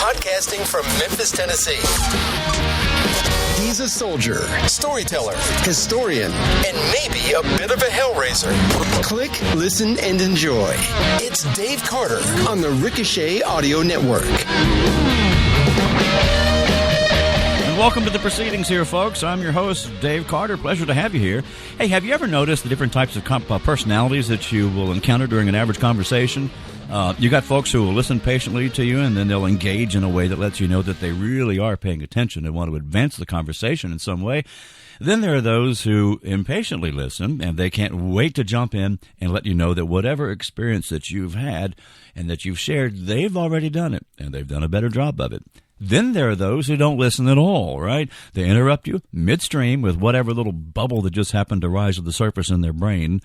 Podcasting from Memphis, Tennessee. He's a soldier, storyteller, historian, and maybe a bit of a hellraiser. Click, listen, and enjoy. It's Dave Carter on the Ricochet Audio Network. And welcome to the proceedings here, folks. I'm your host, Dave Carter. Pleasure to have you here. Hey, have you ever noticed the different types of personalities that you will encounter during an average conversation? You got folks who will listen patiently to you, and then they'll engage in a way that lets you know that they really are paying attention and want to advance the conversation in some way. Then there are those who impatiently listen, and they can't wait to jump in and let you know that whatever experience that you've had and that you've shared, they've already done it, and they've done a better job of it. Then there are those who don't listen at all, right? They interrupt you midstream with whatever little bubble that just happened to rise to the surface in their brain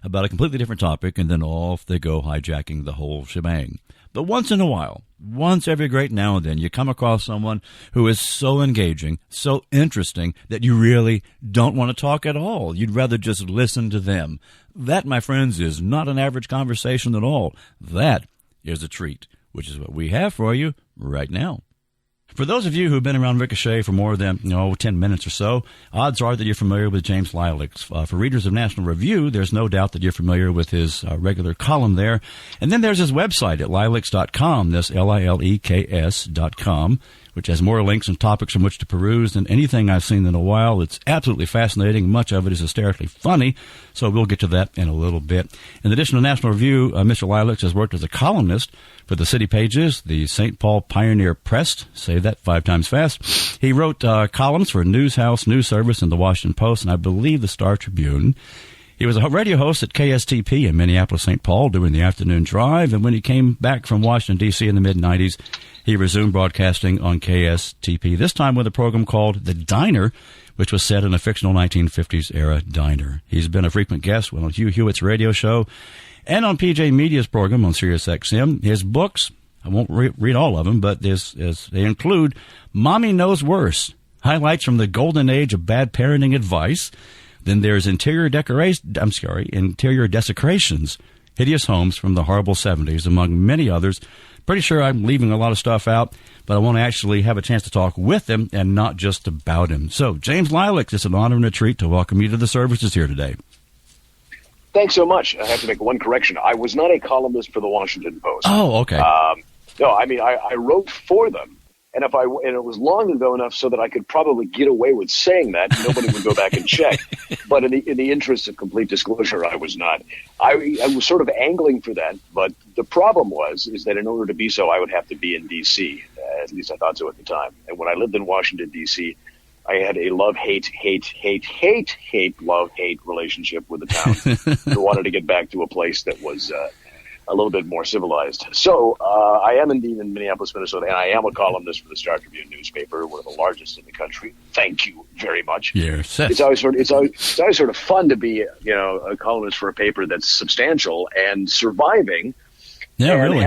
about a completely different topic, and then off they go hijacking the whole shebang. But once in a while, once every great now and then, you come across someone who is so engaging, so interesting, that you really don't want to talk at all. You'd rather just listen to them. That, my friends, is not an average conversation at all. That is a treat, which is what we have for you right now. For those of you who've been around Ricochet for more than 10 minutes or so, odds are that you're familiar with James Lileks. For readers of National Review, there's no doubt that you're familiar with his regular column there. And then there's his website at lileks.com, that's Lileks.com, which has more links and topics from which to peruse than anything I've seen in a while. It's absolutely fascinating. Much of it is hysterically funny, so we'll get to that in a little bit. In addition to National Review, Mr. Lileks has worked as a columnist for the City Pages, the St. Paul Pioneer Press. Say that 5 times fast. He wrote columns for News House, News Service, and the Washington Post, and I believe the Star Tribune. He was a radio host at KSTP in Minneapolis, St. Paul during the afternoon drive, and when he came back from Washington, D.C. in the mid-'90s, he resumed broadcasting on KSTP, this time with a program called The Diner, which was set in a fictional 1950s-era diner. He's been a frequent guest on Hugh Hewitt's radio show and on PJ Media's program on SiriusXM. His books, I won't read all of them, but they include Mommy Knows Worse, highlights from the golden age of bad parenting advice. Then there's Interior Desecrations, Hideous Homes from the Horrible 70s, among many others. Pretty sure I'm leaving a lot of stuff out, but I want to actually have a chance to talk with him and not just about him. So, James Lileks, it's an honor and a treat to welcome you to the services here today. Thanks so much. I have to make one correction. I was not a columnist for the Washington Post. Oh, okay. No, I mean, I wrote for them. And it was long ago enough so that I could probably get away with saying that. Nobody would go back and check. But in the interest of complete disclosure, I was not. I was sort of angling for that. But the problem is that in order to be so, I would have to be in D.C. At least I thought so at the time. And when I lived in Washington, D.C., I had a love-hate relationship with the town. I wanted to get back to a place that was a little bit more civilized. So I am indeed in Minneapolis, Minnesota, and I am a columnist for the Star Tribune newspaper, one of the largest in the country. Thank you very much. Yes. It's always sort of fun to be a columnist for a paper that's substantial and surviving. Yeah, and really.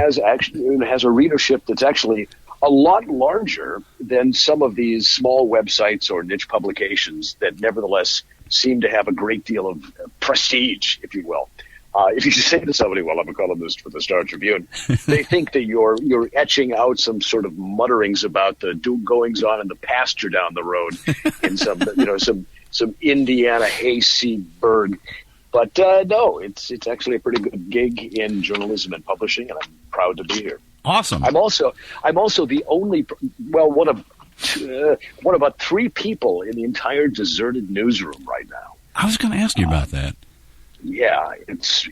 has a readership that's actually a lot larger than some of these small websites or niche publications that nevertheless seem to have a great deal of prestige, if you will. If you say to somebody, well, I'm a columnist for the Star Tribune, they think that you're etching out some sort of mutterings about the goings-on in the pasture down the road in some Indiana hayseed burg. But no, it's actually a pretty good gig in journalism and publishing, and I'm proud to be here. Awesome. I'm also the only one of about 3 people in the entire deserted newsroom right now. I was going to ask you about that. Yeah, it's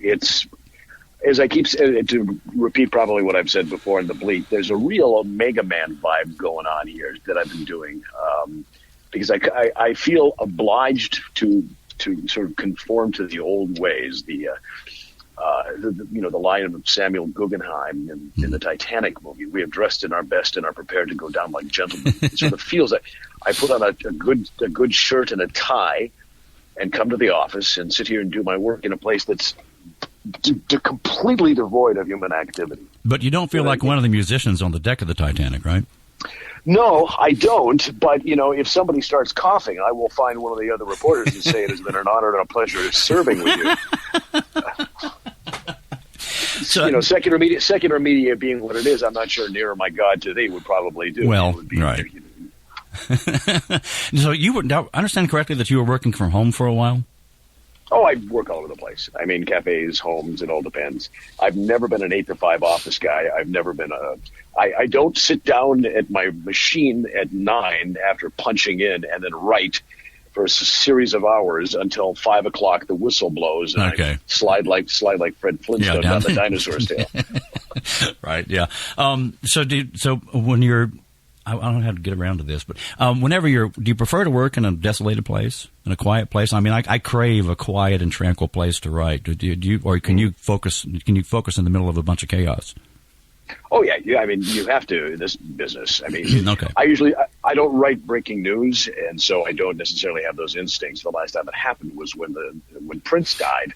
as I keep to repeat probably what I've said before in the Bleat. There's a real Omega Man vibe going on here that I've been doing because I feel obliged to sort of conform to the old ways. The line of Samuel Guggenheim in the Titanic movie. We have dressed in our best and are prepared to go down like gentlemen. It sort of feels like I put on a good shirt and a tie and come to the office and sit here and do my work in a place that's completely devoid of human activity. But you don't feel like one of the musicians on the deck of the Titanic, right? No, I don't. But, if somebody starts coughing, I will find one of the other reporters and say it has been an honor and a pleasure serving with you. So, secular media being what it is, I'm not sure nearer my God to thee would probably do. Well, would be, right. So I understand correctly that you were working from home for a while? Oh, I work all over the place. I mean, cafes, homes, it all depends. I've never been an 8 to 5 office guy. I've never been I don't sit down at my machine at 9 after punching in and then write for a series of hours until 5 o'clock the whistle blows and I slide like Fred Flintstone down the dinosaur's tail. Right, yeah. So when you're, I don't know how to get around to this, but do you prefer to work in a desolated place, in a quiet place? I mean, I crave a quiet and tranquil place to write. Or can you focus in the middle of a bunch of chaos? Oh yeah. I mean, you have to in this business. I mean, okay. I don't write breaking news, and so I don't necessarily have those instincts. The last time it happened was when Prince died,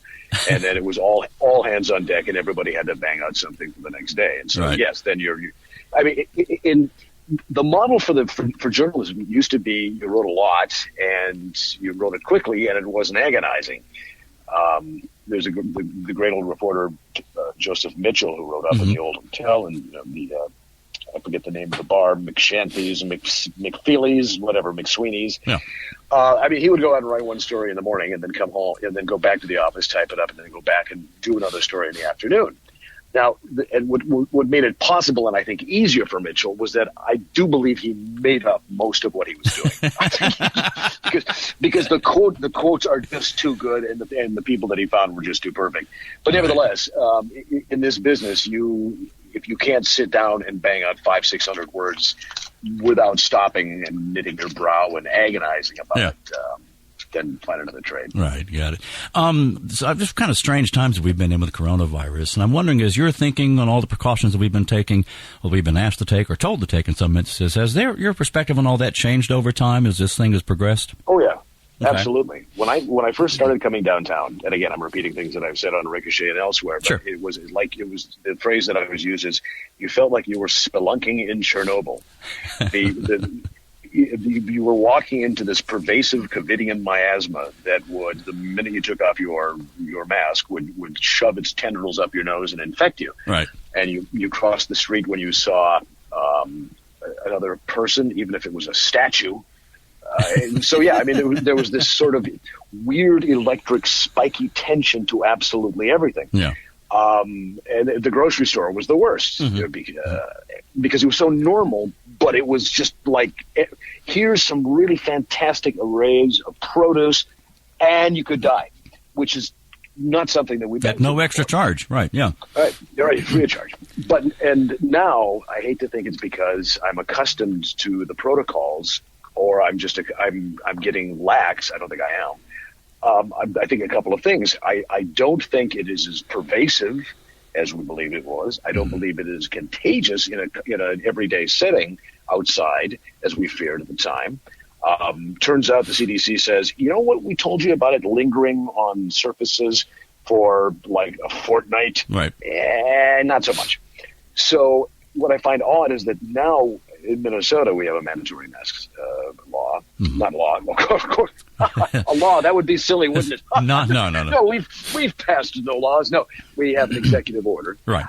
and then it was all hands on deck, and everybody had to bang out something for the next day. And so right. Yes, then I mean, in the model for journalism used to be you wrote a lot and you wrote it quickly, and it wasn't agonizing. There's the great old reporter Joseph Mitchell who wrote up in the Old Hotel and I forget the name of the bar, McShanty's, McFeely's, whatever, McSweeney's. Yeah. I mean, he would go out and write one story in the morning and then come home and then go back to the office, type it up, and then go back and do another story in the afternoon. Now, and what made it possible and I think easier for Mitchell was that I do believe he made up most of what he was doing. because the quotes are just too good and the people that he found were just too perfect. But nevertheless, in this business, if you can't sit down and bang out 500-600 words without stopping and knitting your brow and agonizing about it, then find another trade. Right, got it. So just kind of strange times that we've been in with coronavirus, and I'm wondering, as you're thinking on all the precautions that we've been taking, or we've been asked to take or told to take in some instances, has your perspective on all that changed over time as this thing has progressed? Oh yeah, okay. Absolutely. When I first started coming downtown, and again I'm repeating things that I've said on Ricochet and elsewhere, but sure. it was the phrase that I always use is you felt like you were spelunking in Chernobyl. You were walking into this pervasive Covidian miasma that would, the minute you took off your mask, would shove its tendrils up your nose and infect you. Right. And you crossed the street when you saw another person, even if it was a statue. So, yeah, I mean, there was this sort of weird electric spiky tension to absolutely everything. Yeah. And the grocery store was the worst because it was so normal, but it was just like, here's some really fantastic arrays of produce, and you could die, which is not something that we've at no extra charge, right? Yeah, right, free of charge. And now I hate to think it's because I'm accustomed to the protocols, or I'm getting lax. I don't think I am. I think a couple of things. I don't think it is as pervasive as we believe it was. I don't believe it is contagious in an everyday setting outside as we feared at the time. Turns out the CDC says, you know what, we told you about it lingering on surfaces for like a fortnight. Right. Not so much. So what I find odd is that now in Minnesota we have a mandatory masks law. Not law, of course. A law, that would be silly, wouldn't it? No. No, we've passed no laws. No, we have an executive order. Right.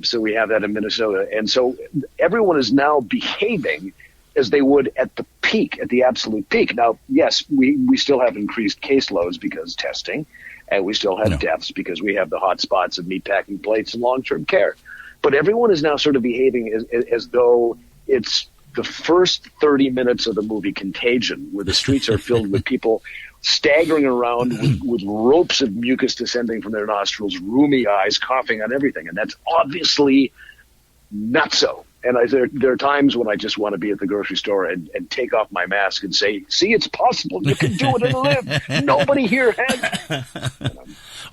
So we have that in Minnesota. And so everyone is now behaving as they would at the peak, at the absolute peak. Now, yes, we still have increased caseloads because testing, and we still have deaths because we have the hot spots of meatpacking plates and long-term care. But everyone is now sort of behaving as though it's the first 30 minutes of the movie Contagion, where the streets are filled with people staggering around with ropes of mucus descending from their nostrils, rheumy eyes, coughing on everything. And that's obviously not so. And there are times when I just want to be at the grocery store and take off my mask and say, see, it's possible. You can do it and live. Nobody here has.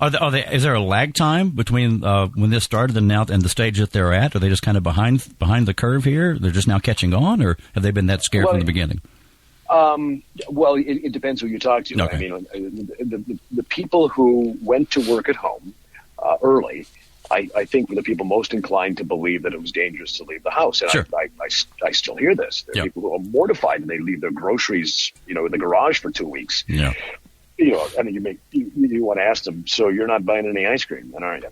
Is there a lag time between when this started and now and the stage that they're at? Are they just kind of behind the curve here? They're just now catching on, or have they been that scared from the beginning? Well, it depends who you talk to. Okay. I mean, the people who went to work at home early, I think were the people most inclined to believe that it was dangerous to leave the house. And sure. I still hear this. There are people who are mortified and they leave their groceries, in the garage for 2 weeks. Yeah. I mean, you want to ask them, so you're not buying any ice cream, then, aren't you?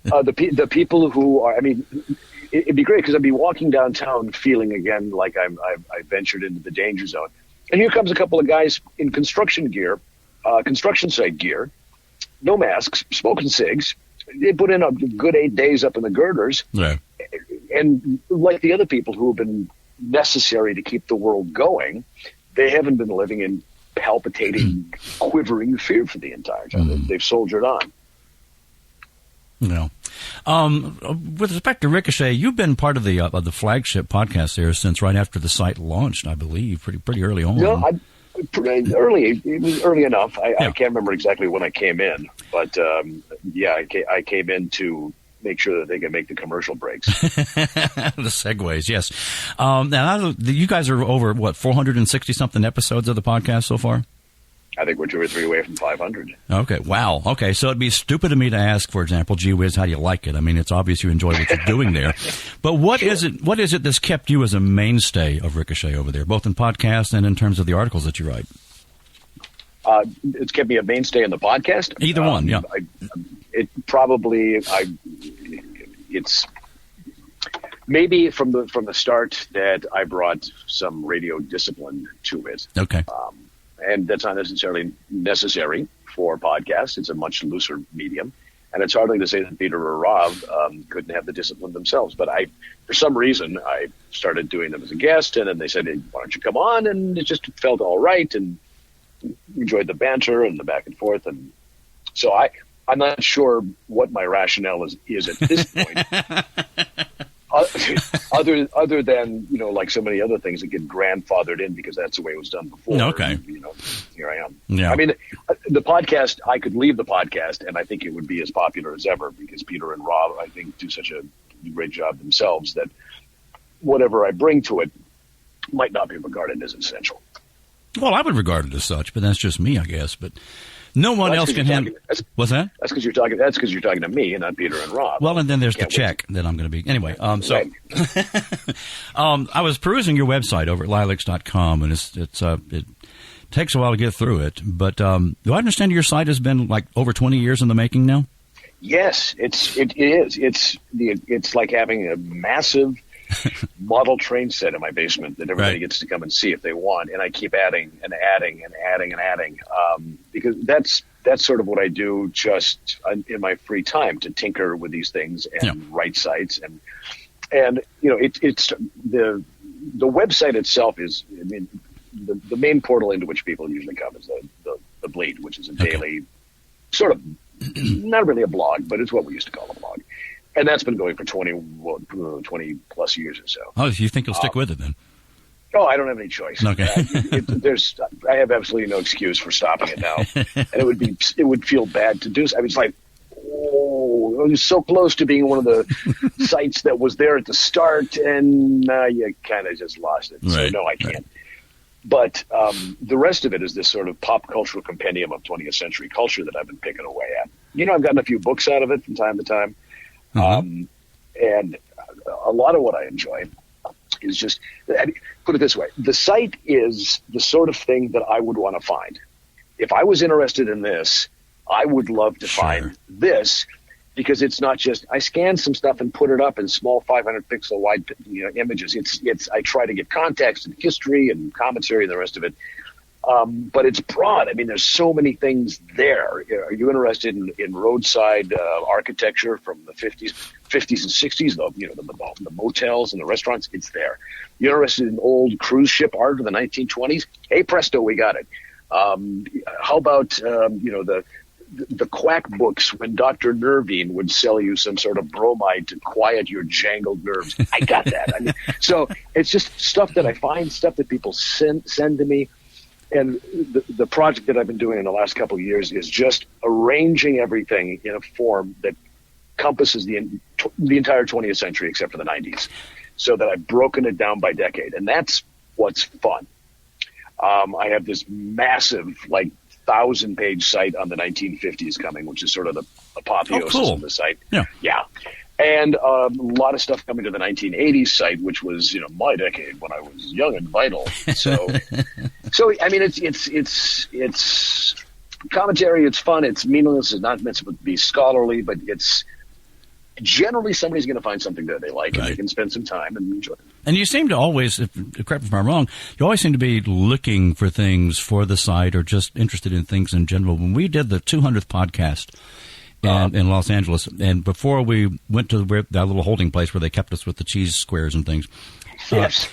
The people who are, I mean, it'd be great because I'd be walking downtown feeling again like I ventured into the danger zone. And here comes a couple of guys in construction gear, construction site gear, no masks, smoking cigs. They put in a good 8 days up in the girders. Yeah. And like the other people who have been necessary to keep the world going, they haven't been living in palpitating, quivering fear for the entire time. They've soldiered on. No. With respect to Ricochet, you've been part of the flagship podcast there since right after the site launched, I believe, pretty early on. No, early. It was early enough. I can't remember exactly when I came in, but I came in to make sure that they can make the commercial breaks. The segues, yes. Now, you guys are over, 460-something episodes of the podcast so far? I think we're 2 or 3 away from 500. Okay, wow. Okay, so it'd be stupid of me to ask, for example, gee whiz, how do you like it? I mean, it's obvious you enjoy what you're doing there. But what is it that's kept you as a mainstay of Ricochet over there, both in podcast and in terms of the articles that you write? It's kept me a mainstay in the podcast. Either one, yeah. It's maybe from the start that I brought some radio discipline to it. Okay. And that's not necessarily necessary for podcasts. It's a much looser medium. And it's hardly to say that Peter or Rob couldn't have the discipline themselves. But for some reason, I started doing them as a guest, and then they said, hey, why don't you come on? And it just felt all right, and enjoyed the banter and the back and forth. And so I'm not sure what my rationale is at this point. Other than, like so many other things that get grandfathered in because that's the way it was done before. Okay. Here I am. Yeah. I mean, the podcast, I could leave the podcast and I think it would be as popular as ever because Peter and Rob, I think, do such a great job themselves that whatever I bring to it might not be regarded as essential. Well, I would regard it as such, but that's just me, I guess. But no one else can handle. What's that? That's because you're talking to me and not Peter and Rob. Well, and then there's the check that I'm going to be. Anyway, right. I was perusing your website over at Lileks.com, and it takes a while to get through it. But do I understand your site has been like over 20 years in the making now? Yes, it is. It's like having a massive model train set in my basement that everybody gets to come and see if they want, and I keep adding and adding and adding and adding because that's sort of what I do just in my free time, to tinker with these things and write sites and it's the website itself is, I mean, the main portal into which people usually come is the Bleed, which is a daily sort of not really a blog, but it's what we used to call a blog. And that's been going for 20 plus years or so. Oh, you think you'll stick with it then? Oh, I don't have any choice. Okay. I have absolutely no excuse for stopping it now. And it would feel bad to do so. I mean, it's like, it was so close to being one of the sites that was there at the start, and you kind of just lost it. So no, I can't. Right. But the rest of it is this sort of pop cultural compendium of 20th century culture that I've been picking away at. I've gotten a few books out of it from time to time. And a lot of what I enjoy is just, put it this way, the site is the sort of thing that I would want to find. If I was interested in this, I would love to find this, because it's not just, I scan some stuff and put it up in small 500 pixel wide images. I try to get context and history and commentary and the rest of it. But it's broad. I mean, there's so many things there. Are you interested in roadside architecture from the 50s and 60s? The motels and the restaurants. It's there. You're interested in old cruise ship art of the 1920s? Hey, presto, we got it. How about the quack books when Dr. Nervine would sell you some sort of bromide to quiet your jangled nerves? I got that. I mean, so it's just stuff that I find, stuff that people send to me. And the project that I've been doing in the last couple of years is just arranging everything in a form that encompasses the entire 20th century except for the 90s, so that I've broken it down by decade. And that's what's fun. I have this massive, 1,000-page site on the 1950s coming, which is sort of the apotheosis of the site. Yeah. And a lot of stuff coming to the 1980s site, which was, my decade when I was young and vital. So So, I mean, it's commentary. It's fun. It's meaningless. It's not meant to be scholarly, but it's generally somebody's going to find something that they like, and they can spend some time and enjoy it. And you seem to always, correct me if I'm wrong, you always seem to be looking for things for the site or just interested in things in general. When we did the 200th podcast in Los Angeles, and before we went to that little holding place where they kept us with the cheese squares and things, yes.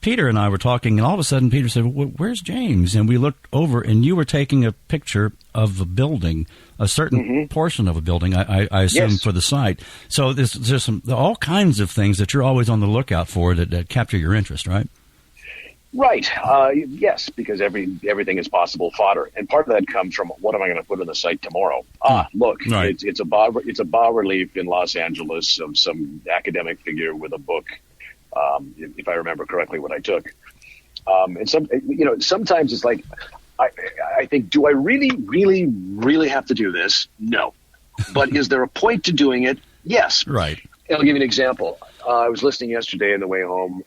Peter and I were talking, and all of a sudden Peter said, well, where's James? And we looked over, and you were taking a picture of a building, a certain portion of a building, I assume, for the site. So there's all kinds of things that you're always on the lookout for that capture your interest, right? Right. Yes, because everything is possible fodder, and part of that comes from what am I going to put on the site tomorrow? Look, right. It's a bas relief in Los Angeles of some academic figure with a book. If I remember correctly, what I took, and sometimes it's like I think, do I really have to do this? No, but is there a point to doing it? Yes. Right. And I'll give you an example. I was listening yesterday on the way home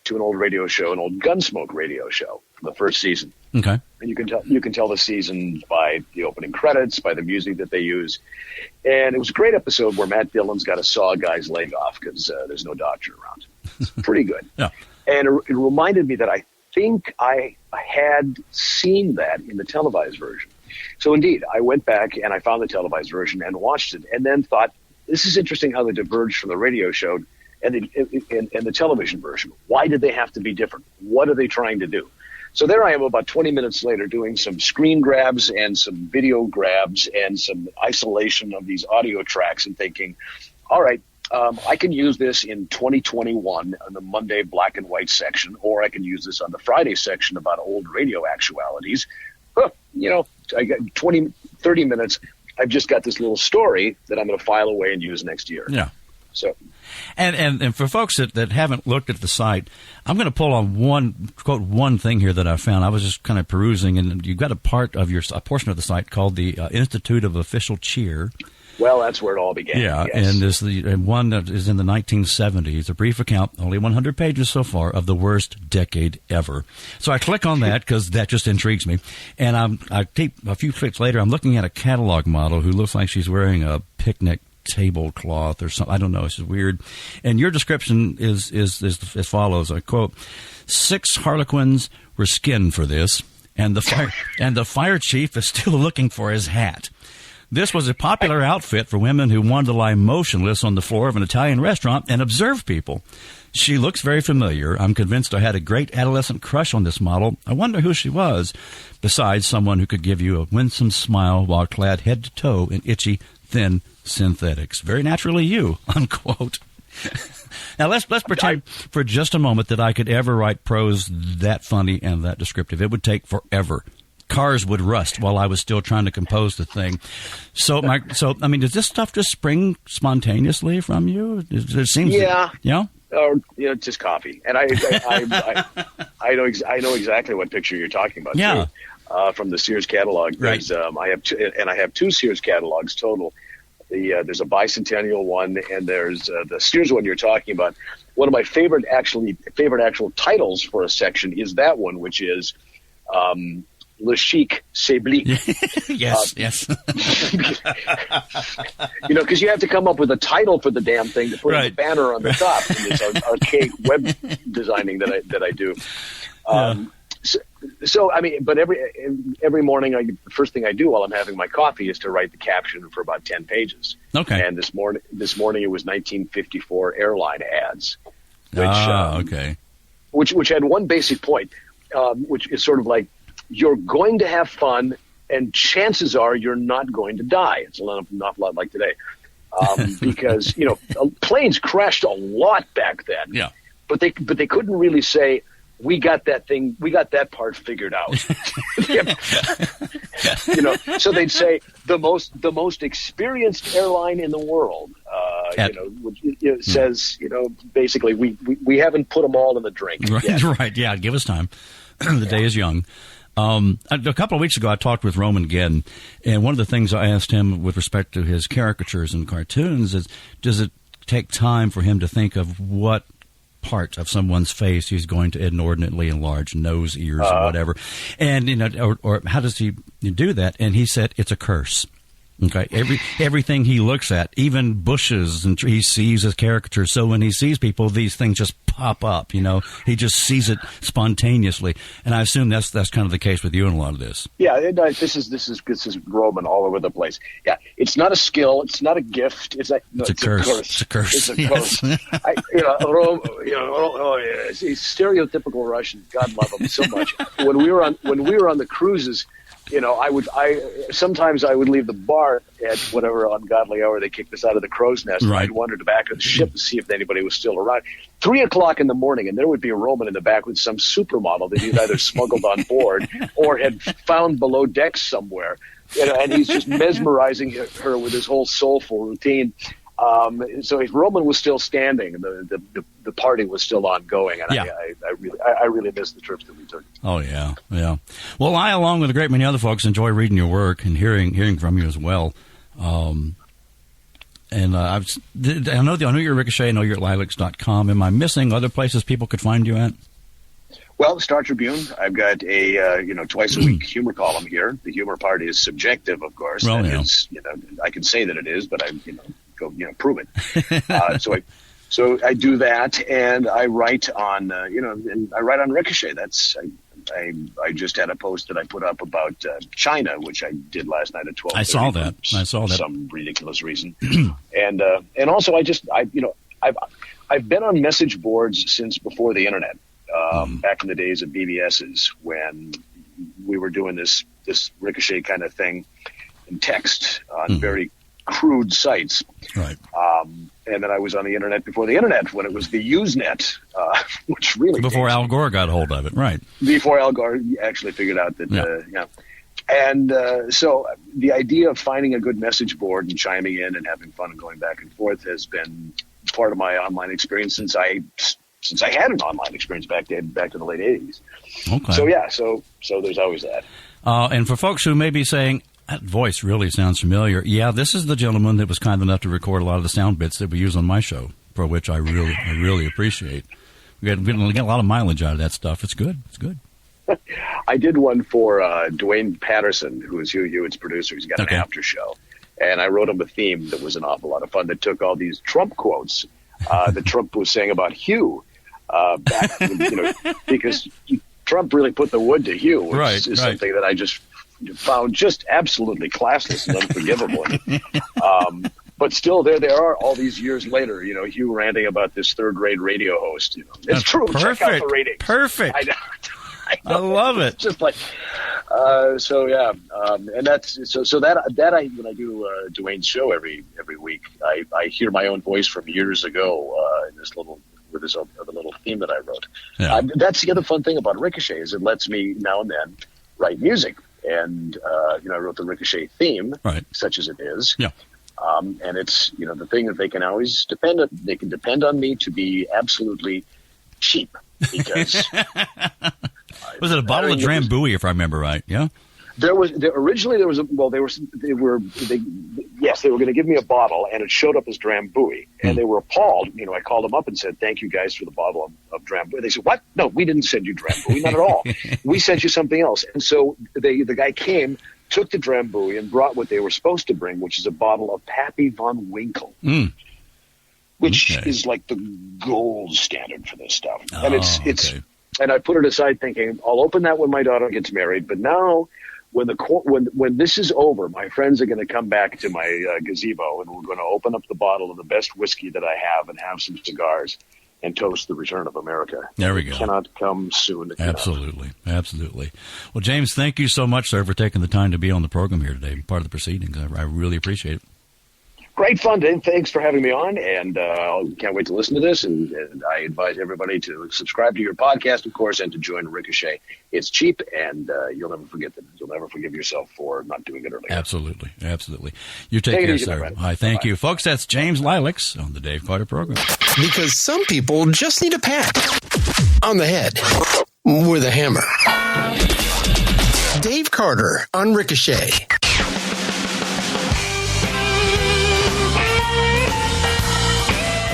to an old radio show, an old Gunsmoke radio show from the first season. Okay. And you can tell the season by the opening credits, by the music that they use. And it was a great episode where Matt Dillon's got to saw a guy's leg off because there's no doctor around. It's pretty good. Yeah. And it reminded me that I think I had seen that in the televised version. So indeed, I went back and I found the televised version and watched it, and then thought, this is interesting how they diverged from the radio show and the television version. Why did they have to be different? What are they trying to do? So there I am about 20 minutes later doing some screen grabs and some video grabs and some isolation of these audio tracks and thinking, all right, I can use this in 2021 on the Monday black and white section, or I can use this on the Friday section about old radio actualities. I got 20, 30 minutes. I've just got this little story that I'm going to file away and use next year. Yeah. So, and for folks that haven't looked at the site, I'm going to pull on one thing here that I found. I was just kind of perusing, and you've got a portion of the site called the Institute of Official Cheer. Well, that's where it all began. Yeah, yes. And there's one that is in the 1970s, a brief account, only 100 pages so far, of the worst decade ever. So I click on that because that just intrigues me. And I take a few clicks later, I'm looking at a catalog model who looks like she's wearing a picnic tablecloth or something. I don't know. It's just weird. And your description is as follows. I quote, 6 Harlequins were skinned for this, and the fire chief is still looking for his hat. This was a popular outfit for women who wanted to lie motionless on the floor of an Italian restaurant and observe people. She looks very familiar. I'm convinced I had a great adolescent crush on this model. I wonder who she was, besides someone who could give you a winsome smile while clad head to toe in itchy, thin synthetics. Very naturally you, unquote. Now, let's pretend for just a moment that I could ever write prose that funny and that descriptive. It would take forever. Cars would rust while I was still trying to compose the thing. So I mean, does this stuff just spring spontaneously from you? It seems, just coffee. And I know exactly what picture you're talking about. Yeah, too, from the Sears catalog. Right. I have 2 Sears catalogs total. There's a bicentennial one, and there's the Sears one you're talking about. One of my favorite actual titles for a section is that one, which is. Le Chic Sablik. Yes. Because you have to come up with a title for the damn thing to put the banner on the top in this archaic web designing that I do. So I mean, but every morning, the first thing I do while I'm having my coffee is to write the caption for about 10 pages. Okay. And this morning it was 1954 airline ads, which had one basic point, which is sort of like, you're going to have fun, and chances are you're not going to die. It's an awful lot like today, because planes crashed a lot back then. Yeah, but they couldn't really say we got that part figured out. So they'd say the most experienced airline in the world. Says basically we haven't put them all in the drink. Yet. Right. Yeah. Give us time. The day is young. A couple of weeks ago, I talked with Roman Gedden, and one of the things I asked him with respect to his caricatures and cartoons is, does it take time for him to think of what part of someone's face he's going to inordinately enlarge, nose, ears, or whatever. And, or how does he do that? And he said it's a curse. Okay, everything he looks at, even bushes, and he sees as caricatures. So when he sees people, these things just pop up. He just sees it spontaneously, and I assume that's kind of the case with you in a lot of this. Yeah, this is Roman all over the place. Yeah, it's not a skill, it's not a gift. It's a curse. It's a curse. It's a yes. curse. He's stereotypical Russian. God love him so much. When we were on the cruises. Sometimes I would leave the bar at whatever ungodly hour they kicked us out of the crow's nest. Right. I'd wander to the back of the ship to see if anybody was still around. 3:00 in the morning, and there would be a Roman in the back with some supermodel that he'd either smuggled on board or had found below decks somewhere. And he's just mesmerizing her with his whole soulful routine. So if Roman was still standing, the party was still ongoing, and yeah. I really miss the trips that we took. Oh yeah. Well, I, along with a great many other folks, enjoy reading your work and hearing from you as well. And I know you're Ricochet. I know you're at Lileks.com. Am I missing other places people could find you at? Well, Star Tribune. I've got a twice a week humor column here. The humor part is subjective, of course. Well, yeah. I can say that it is, but go prove it. So I do that, and I write on and I write on Ricochet. I just had a post that I put up about China, which I did last night at 12:30. I saw that. For some ridiculous reason. And also I've been on message boards since before the internet. Back in the days of BBSs, when we were doing this Ricochet kind of thing in text on very crude sites. Right. And then I was on the internet before the internet, when it was the Usenet, which really before Al Gore got hold of it, right? Before Al Gore actually figured out that, And so the idea of finding a good message board and chiming in and having fun and going back and forth has been part of my online experience since I had an online experience back to the late 80s. Okay. So there's always that. And for folks who may be saying, that voice really sounds familiar. Yeah, this is the gentleman that was kind enough to record a lot of the sound bits that we use on my show, for which I really appreciate. We get a lot of mileage out of that stuff. It's good. I did one for Dwayne Patterson, who is Hugh Hewitt's producer. He's got an after show. And I wrote him a theme that was an awful lot of fun that took all these Trump quotes that Trump was saying about Hugh back, because Trump really put the wood to Hugh, which is something that I just found just absolutely classless and unforgivable. But still, there they are all these years later, Hugh ranting about this third-rate radio host. It's true. Perfect. Check out the ratings. Perfect. I know. I love it. It's just like, and that's so that when I do Dwayne's show every week, I hear my own voice from years ago in this little theme that I wrote. Yeah. That's the other fun thing about Ricochet is it lets me now and then write music. And, I wrote the Ricochet theme, such as it is. Yeah. And it's, the thing that they can always depend on me to be absolutely cheap because. Was it a bottle of Drambuie, if I remember right? Yeah. They were going to give me a bottle, and it showed up as Drambuie, and they were appalled. I called them up and said, "Thank you guys for the bottle of Drambuie." They said, "What? No, we didn't send you Drambuie, not at all. We sent you something else." And so the guy came, took the Drambuie, and brought what they were supposed to bring, which is a bottle of Pappy von Winkle, which is like the gold standard for this stuff. And it's and I put it aside, thinking I'll open that when my daughter gets married, but now. When this is over, my friends are going to come back to my gazebo, and we're going to open up the bottle of the best whiskey that I have and have some cigars and toast the return of America. There we go. It cannot come soon enough. Absolutely. Well, James, thank you so much, sir, for taking the time to be on the program here today, part of the proceedings. I really appreciate it. Great fun, Dave. Thanks for having me on, and can't wait to listen to this. And I advise everybody to subscribe to your podcast, of course, and to join Ricochet. It's cheap, and you'll never forget that. You'll never forgive yourself for not doing it earlier. Absolutely. You take care, easy, sir. Hi, thank you. Folks, that's James Lileks on the Dave Carter program. Because some people just need a pat on the head with a hammer. Dave Carter on Ricochet.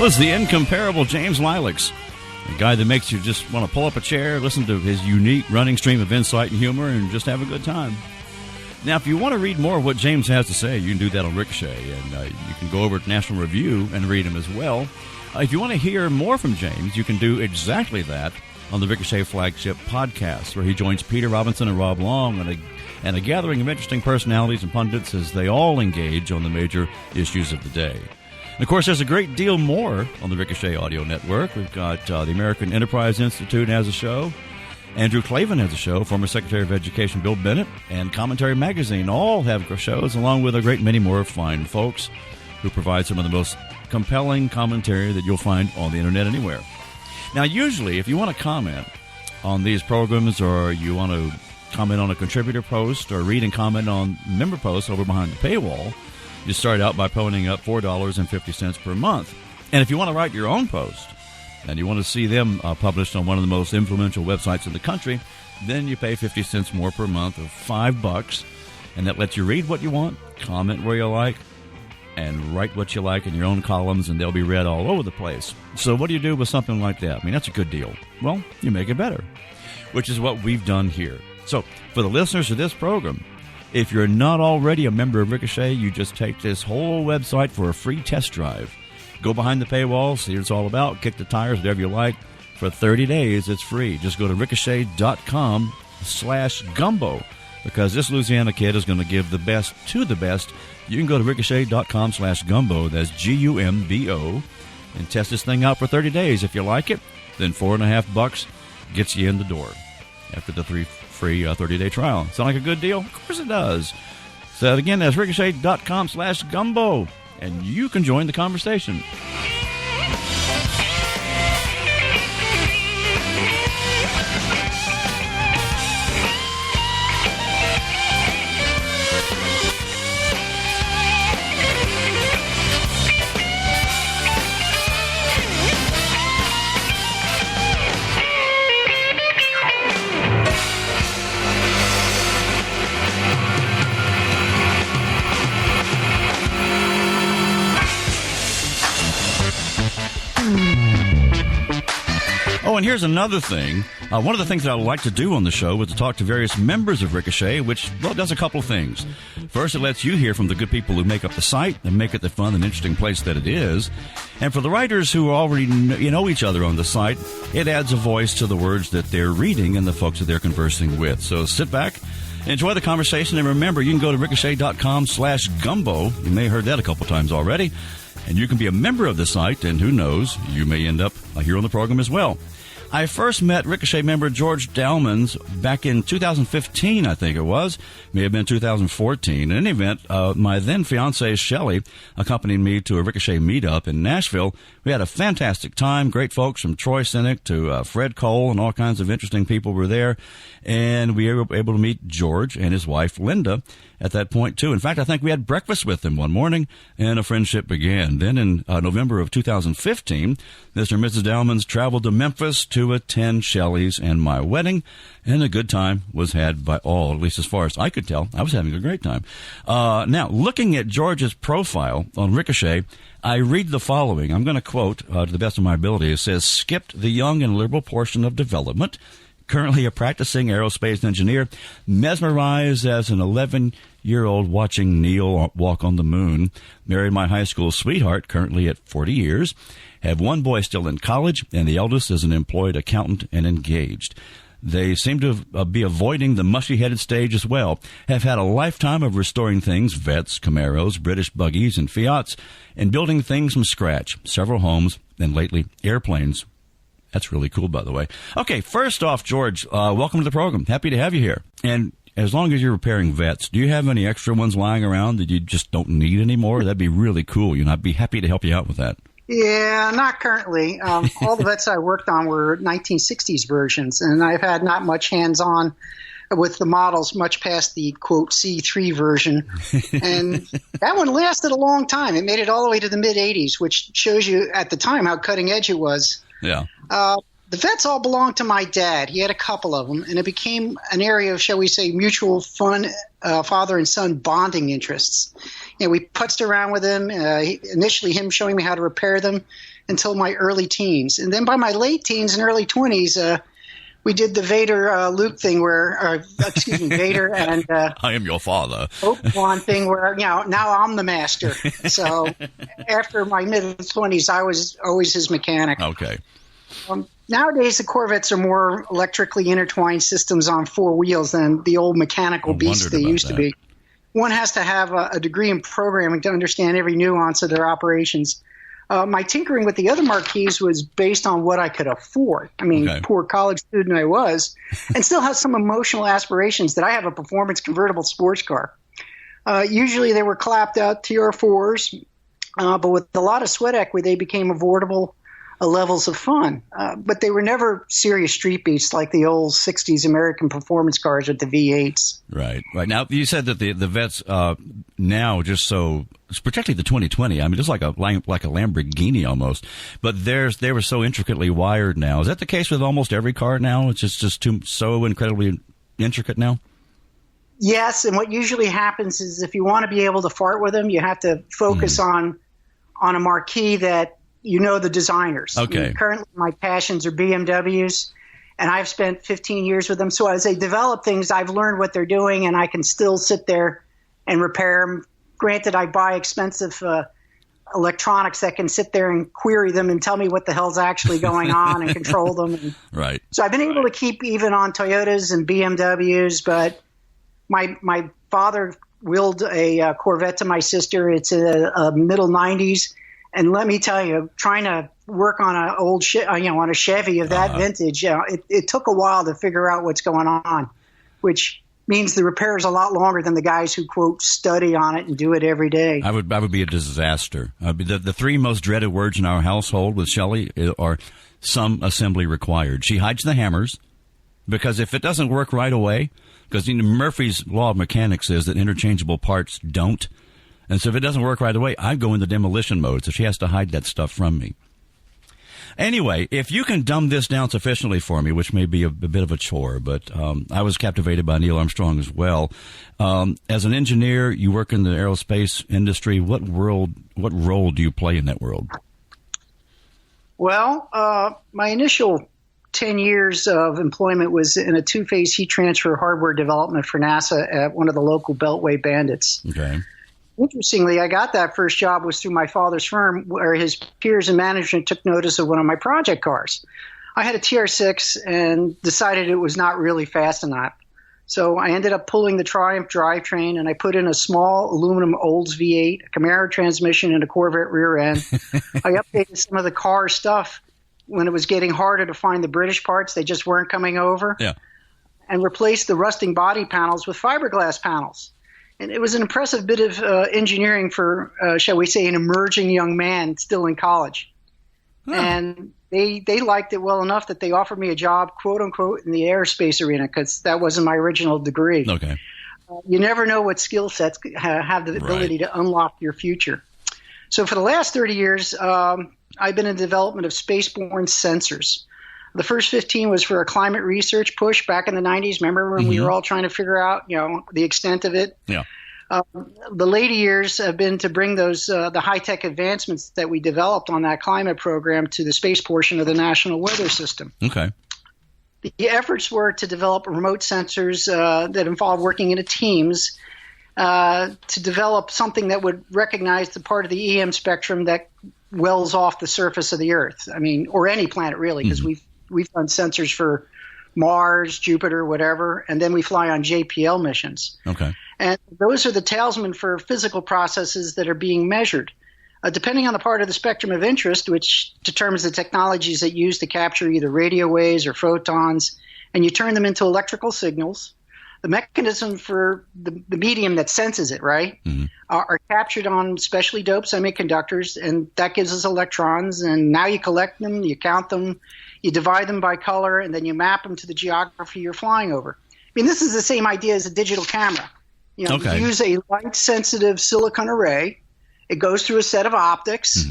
Was the incomparable James Lileks A guy that makes you just want to pull up a chair, listen to his unique running stream of insight and humor, and just have a good time. Now, if you want to read more of what James has to say, you can do that on Ricochet, and you can go over to National Review and read him as well. If you want to hear more from James, you can do exactly that on the Ricochet Flagship podcast, where he joins Peter Robinson and Rob Long and a gathering of interesting personalities and pundits as they all engage on the major issues of the day. And of course, there's a great deal more on the Ricochet Audio Network. We've got the American Enterprise Institute has a show. Andrew Clavin has a show. Former Secretary of Education Bill Bennett and Commentary Magazine all have shows, along with a great many more fine folks who provide some of the most compelling commentary that you'll find on the Internet anywhere. Now, usually, if you want to comment on these programs, or you want to comment on a contributor post or read and comment on member posts over behind the paywall, you start out by ponying up $4.50 per month. And if you want to write your own post, and you want to see them published on one of the most influential websites in the country, then you pay 50 cents more per month, of $5, and that lets you read what you want, comment where you like, and write what you like in your own columns, and they'll be read all over the place. So what do you do with something like that? I mean, that's a good deal. Well, you make it better, which is what we've done here. So for the listeners of this program, if you're not already a member of Ricochet, you just take this whole website for a free test drive. Go behind the paywall, see what it's all about, kick the tires, whatever you like. For 30 days, it's free. Just go to ricochet.com/gumbo, because this Louisiana kid is going to give the best to the best. You can go to ricochet.com/gumbo, that's Gumbo, and test this thing out for 30 days. If you like it, then $4.50 gets you in the door after the free 30-day trial. Sound like a good deal? Of course it does. So again, that's ricochet.com/gumbo. And you can join the conversation. Oh, and here's another thing. One of the things that I would like to do on the show is to talk to various members of Ricochet, which, well, does a couple of things. First, it lets you hear from the good people who make up the site and make it the fun and interesting place that it is. And for the writers who already know each other on the site, it adds a voice to the words that they're reading and the folks that they're conversing with. So sit back, enjoy the conversation, and remember, you can go to ricochet.com/gumbo. You may have heard that a couple times already. And you can be a member of the site, and who knows, you may end up here on the program as well. I first met Ricochet member George Delmond back in 2015, I think it was. May have been 2014. In any event, my then fiancée, Shelley, accompanied me to a Ricochet meetup in Nashville. We had a fantastic time. Great folks from Troy Sinek to Fred Cole, and all kinds of interesting people were there. And we were able to meet George and his wife, Linda, at that point, too. In fact, I think we had breakfast with them one morning, and a friendship began. Then in November of 2015, Mr. and Mrs. Delmond traveled to Memphis to attend Shelley's and my wedding, and a good time was had by all, at least as far as I could tell. I was having a great time. Now, looking at George's profile on Ricochet, I read the following. I'm going to quote to the best of my ability. It says, "Skipped the young and liberal portion of development. Currently a practicing aerospace engineer, mesmerized as an 11-year-old watching Neil walk on the moon. Married my high school sweetheart, currently at 40 years. Have one boy still in college, and the eldest is an employed accountant and engaged. They seem to be avoiding the mushy-headed stage as well. Have had a lifetime of restoring things, Vets, Camaros, British buggies, and Fiats, and building things from scratch, several homes, and lately airplanes." That's really cool, by the way. Okay, first off, George, welcome to the program. Happy to have you here. And as long as you're repairing Vets, do you have any extra ones lying around that you just don't need anymore? That'd be really cool. I'd be happy to help you out with that. Yeah, not currently. All the Vets I worked on were 1960s versions, and I've had not much hands-on with the models much past the, quote, C3 version. And that one lasted a long time. It made it all the way to the mid-'80s, which shows you at the time how cutting edge it was. Yeah. The Vets all belonged to my dad. He had a couple of them, and it became an area of, shall we say, mutual fun, father and son bonding interests. We putzed around with him, initially him showing me how to repair them, until my early teens. And then by my late teens and early 20s, we did the Vader Luke thing Vader and I am your father. Obi-Wan thing where, now I'm the master. So after my mid-20s, I was always his mechanic. Okay. Nowadays, the Corvettes are more electrically intertwined systems on four wheels than the old mechanical beasts they used to be. One has to have a degree in programming to understand every nuance of their operations. My tinkering with the other marquees was based on what I could afford. I mean, poor college student I was, and still have some emotional aspirations that I have a performance convertible sports car. Usually they were clapped out TR4s, but with a lot of sweat equity, they became affordable levels of fun. But they were never serious street beasts like the old 60s American performance cars with the V8s. Right. Now, you said that the Vets now just so, particularly the 2020, I mean, just like a Lamborghini almost, but they were so intricately wired now. Is that the case with almost every car now? It's just so incredibly intricate now? Yes, and what usually happens is if you want to be able to fart with them, you have to focus on a marquee that you know the designers. Okay. I mean, currently, my passions are BMWs, and I've spent 15 years with them. So as they develop things, I've learned what they're doing, and I can still sit there and repair them. Granted, I buy expensive electronics that can sit there and query them and tell me what the hell's actually going on and control them. And right. So I've been able to keep even on Toyotas and BMWs, but my father willed a Corvette to my sister. It's a middle 90s. And let me tell you, trying to work on an old, on a Chevy of that vintage, it took a while to figure out what's going on, which means the repair is a lot longer than the guys who, quote, study on it and do it every day. I would be a disaster. The three most dreaded words in our household with Shelley are some assembly required. She hides the hammers because if it doesn't work right away, because Murphy's law of mechanics is that interchangeable parts don't. And so if it doesn't work right away, I go into demolition mode, so she has to hide that stuff from me. Anyway, if you can dumb this down sufficiently for me, which may be a bit of a chore, but I was captivated by Neil Armstrong as well. As an engineer, you work in the aerospace industry. What role do you play in that world? Well, my initial 10 years of employment was in a two-phase heat transfer hardware development for NASA at one of the local Beltway bandits. Okay. Interestingly, I got that first job was through my father's firm where his peers and management took notice of one of my project cars. I had a TR6 and decided it was not really fast enough. So I ended up pulling the Triumph drivetrain and I put in a small aluminum Olds V8, a Camaro transmission, and a Corvette rear end. I updated some of the car stuff when it was getting harder to find the British parts. They just weren't coming over. Yeah. And replaced the rusting body panels with fiberglass panels. And it was an impressive bit of engineering for, shall we say, an emerging young man still in college. Huh. And they liked it well enough that they offered me a job, quote unquote, in the aerospace arena because that wasn't my original degree. Okay. You never know what skill sets have the ability to unlock your future. So for the last 30 years, I've been in the development of spaceborne sensors. The first 15 was for a climate research push back in the 90s. Remember when we were all trying to figure out, the extent of it? Yeah. The later years have been to bring those the high-tech advancements that we developed on that climate program to the space portion of the National Weather System. Okay. The efforts were to develop remote sensors that involve working in teams to develop something that would recognize the part of the EM spectrum that wells off the surface of the Earth. I mean, or any planet really, because we've done sensors for Mars, Jupiter, whatever, and then we fly on JPL missions. Okay. And those are the talisman for physical processes that are being measured. Depending on the part of the spectrum of interest, which determines the technologies that use to capture either radio waves or photons, and you turn them into electrical signals, the mechanism for the medium that senses it, right, are captured on specially doped semiconductors, and that gives us electrons. And now you collect them, you count them, you divide them by color, and then you map them to the geography you're flying over. I mean, this is the same idea as a digital camera. You use a light-sensitive silicon array. It goes through a set of optics.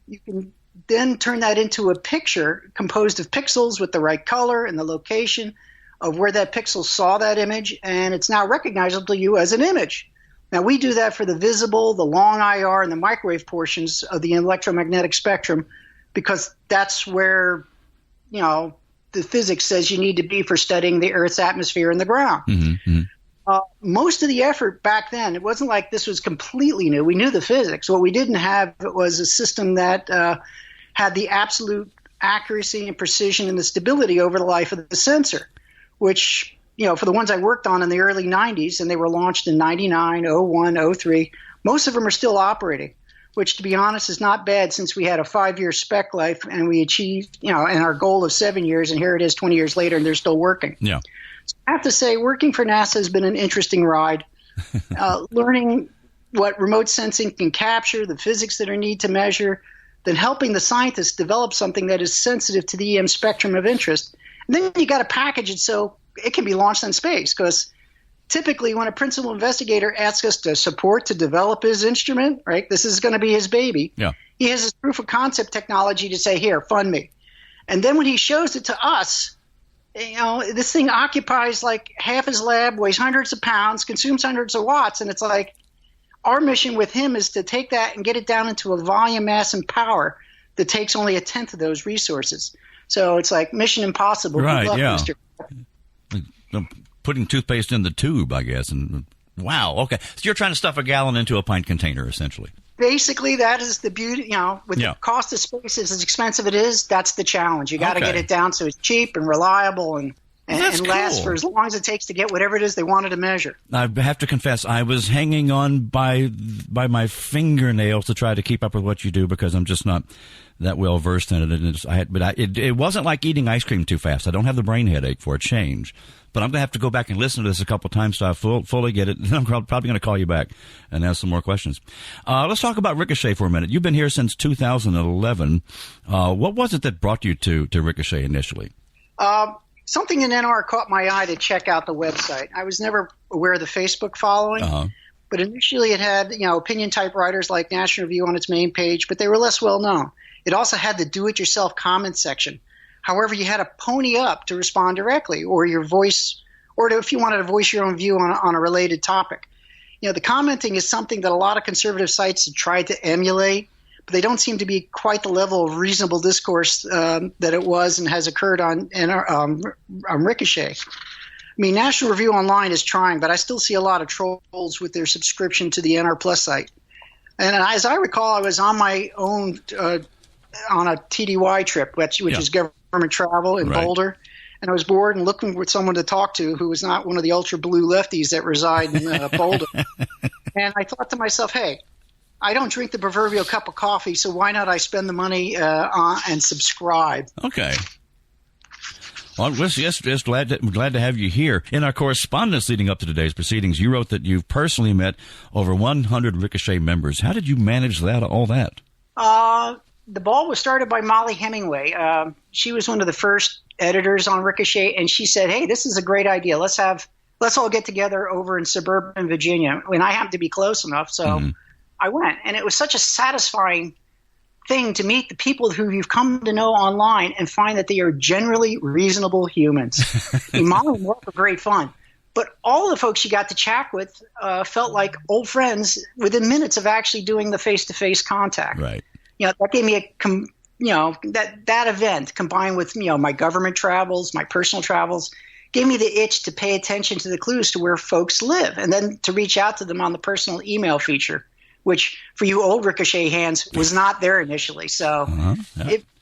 You can then turn that into a picture composed of pixels with the right color and the location of where that pixel saw that image, and it's now recognizable to you as an image. Now, we do that for the visible, the long IR, and the microwave portions of the electromagnetic spectrum because that's where, the physics says you need to be for studying the Earth's atmosphere and the ground. Mm-hmm. Most of the effort back then, it wasn't like this was completely new. We knew the physics. What we didn't have was a system that had the absolute accuracy and precision and the stability over the life of the sensor, which, for the ones I worked on in the early 90s, and they were launched in 99, 01, 03, most of them are still operating, which, to be honest, is not bad since we had a 5-year spec life and we achieved, and our goal of 7 years, and here it is 20 years later, and they're still working. Yeah. I have to say, working for NASA has been an interesting ride. Learning what remote sensing can capture, the physics that are needed to measure, then helping the scientists develop something that is sensitive to the EM spectrum of interest. And then you got to package it so it can be launched in space, because typically when a principal investigator asks us to develop his instrument, right, this is going to be his baby. Yeah. He has his proof of concept technology to say, here, fund me. And then when he shows it to us, this thing occupies like half his lab, weighs hundreds of pounds, consumes hundreds of watts, and it's like our mission with him is to take that and get it down into a volume, mass, and power that takes only a tenth of those resources. So it's like mission impossible. Right, Good luck, yeah. Mr. Putting toothpaste in the tube, I guess. And wow, okay. So you're trying to stuff a gallon into a pint container, essentially. Basically, that is the beauty, with the cost of space as expensive it is, that's the challenge. You got to get it down so it's cheap and reliable and lasts for as long as it takes to get whatever it is they wanted to measure. I have to confess, I was hanging on by my fingernails to try to keep up with what you do, because I'm just not that well versed in it. It wasn't like eating ice cream too fast. I don't have the brain headache for a change. But I'm going to have to go back and listen to this a couple of times so I fully get it. Then I'm probably going to call you back and ask some more questions. Let's talk about Ricochet for a minute. You've been here since 2011. What was it that brought you to Ricochet initially? Something in NR caught my eye to check out the website. I was never aware of the Facebook following, but initially it had opinion type writers like National Review on its main page, but they were less well known. It also had the do-it-yourself comment section. However, you had to pony up to respond directly, or your voice, if you wanted to voice your own view on a related topic. The commenting is something that a lot of conservative sites have tried to emulate, but they don't seem to be quite the level of reasonable discourse that it was and has occurred on Ricochet. National Review Online is trying, but I still see a lot of trolls with their subscription to the NR Plus site. And as I recall, I was on my own on a TDY trip, which is government travel in Boulder, and I was bored and looking for someone to talk to who was not one of the ultra blue lefties that reside in Boulder. And I thought to myself, hey, I don't drink the proverbial cup of coffee, so why not I spend the money and subscribe? Okay. Well, we're just glad to have you here. In our correspondence leading up to today's proceedings, you wrote that you've personally met over 100 Ricochet members. How did you manage all that? The ball was started by Molly Hemingway. She was one of the first editors on Ricochet, and she said, hey, this is a great idea. Let's all get together over in suburban Virginia. And I happened to be close enough, so I went. And it was such a satisfying thing to meet the people who you've come to know online and find that they are generally reasonable humans. Molly and Mark were great fun. But all the folks you got to chat with felt like old friends within minutes of actually doing the face-to-face contact. Right. That gave me that event combined with, my government travels, my personal travels, gave me the itch to pay attention to the clues to where folks live, and then to reach out to them on the personal email feature, which for you old Ricochet hands was not there initially. So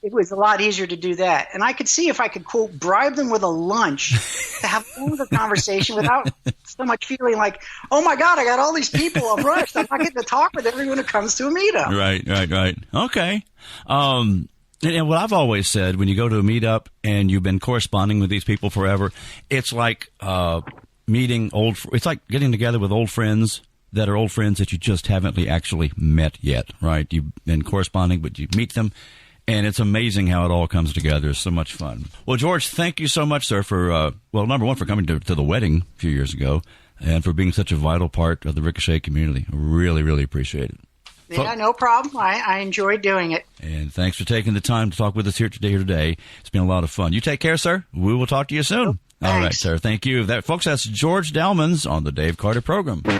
it was a lot easier to do that. And I could see if I could, quote, bribe them with a lunch to have a longer conversation without so much feeling like, oh, my God, I got all these people. I'm rushed. I'm not getting to talk with everyone who comes to a meetup. Right. Okay. And what I've always said, when you go to a meetup and you've been corresponding with these people forever, it's like it's like getting together with old friends that are old friends that you just haven't actually met yet, right? You've been corresponding, but you meet them, and it's amazing how it all comes together. It's so much fun. Well, George, thank you so much, sir, for, number one, for coming to the wedding a few years ago, and for being such a vital part of the Ricochet community. Really, really appreciate it. Yeah, no problem. I enjoyed doing it. And thanks for taking the time to talk with us here today. It's been a lot of fun. You take care, sir. We will talk to you soon. Thanks. All right, sir. Thank you. Folks, that's George Delmond on the Dave Carter Program. We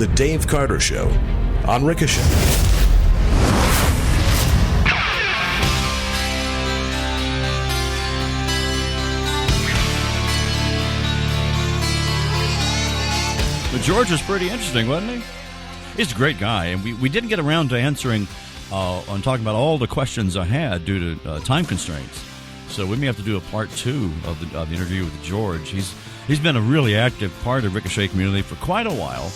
The Dave Carter Show on Ricochet. But George was pretty interesting, wasn't he? He's a great guy, and we didn't get around to answering on talking about all the questions I had due to time constraints. So we may have to do a part 2 of the interview with George. He's been a really active part of the Ricochet community for quite a while.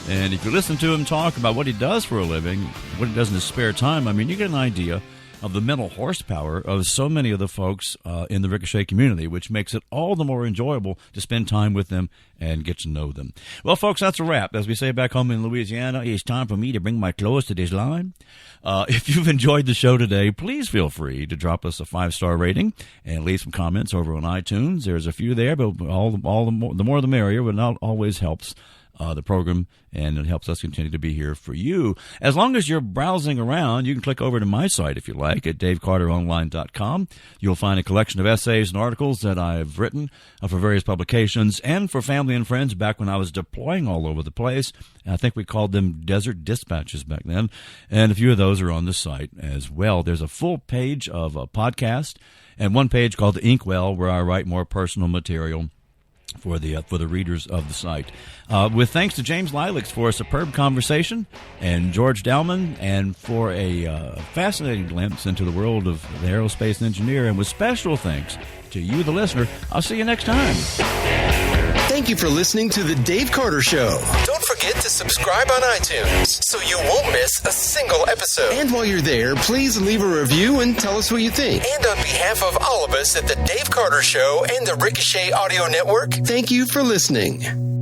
And if you listen to him talk about what he does for a living, what he does in his spare time, I mean, you get an idea of the mental horsepower of so many of the folks in the Ricochet community, which makes it all the more enjoyable to spend time with them and get to know them. Well, folks, that's a wrap. As we say back home in Louisiana, it's time for me to bring my clothes to this line. If you've enjoyed the show today, please feel free to drop us a 5-star rating and leave some comments over on iTunes. There's a few there, but the more the merrier, but it always helps the program, and it helps us continue to be here for you. As long as you're browsing around, you can click over to my site if you like at davecarteronline.com. You'll find a collection of essays and articles that I've written for various publications and for family and friends back when I was deploying all over the place. I think we called them Desert Dispatches back then, and a few of those are on the site as well. There's a full page of a podcast and one page called The Inkwell, where I write more personal material for the readers of the site. With thanks to James Lileks for a superb conversation, and George Delmond, and for a fascinating glimpse into the world of the aerospace engineer, and with special thanks to you, the listener. I'll see you next time. Thank you for listening to The Dave Carter Show. Don't forget to subscribe on iTunes so you won't miss a single episode. And while you're there, please leave a review and tell us what you think. And on behalf of all of us at The Dave Carter Show and the Ricochet Audio Network, thank you for listening.